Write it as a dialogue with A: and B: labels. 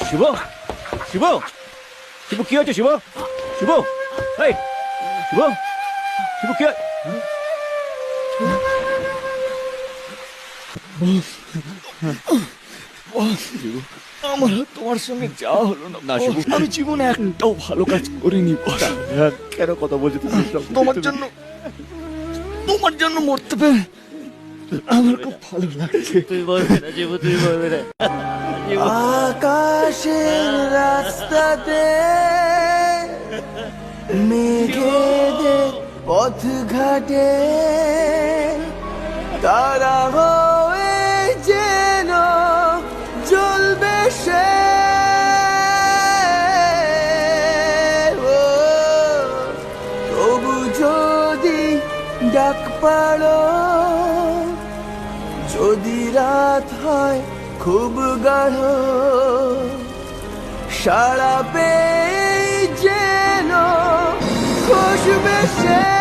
A: শিব, শিব, শিব কি হয়েছে শিব? শিব, এই শিব, শিব কি হয়-
B: আমার আর তোমার সঙ্গে যা হলো না
A: না, শিবু।
B: আমি জীবনে একটাও ভালো কাজ করিনি বস।
A: কেন কথা বলছো তুমি এসব?
B: তোমার জন্য মরতে পেরে আমার খুব ভালো লাগছে।
A: তুই বলবি না শিবু, তুই বলবি না।
B: আকাশের রাস্তাতে মেঘেদের পথ ঘাটে তারা হয়ে যেন জ্বলবে সে। ও, তবু যদি ডাক পাড়ো, যদি রাত হয় খুব গাঢ়, সারা পেয়ে যেন খুশবে সে।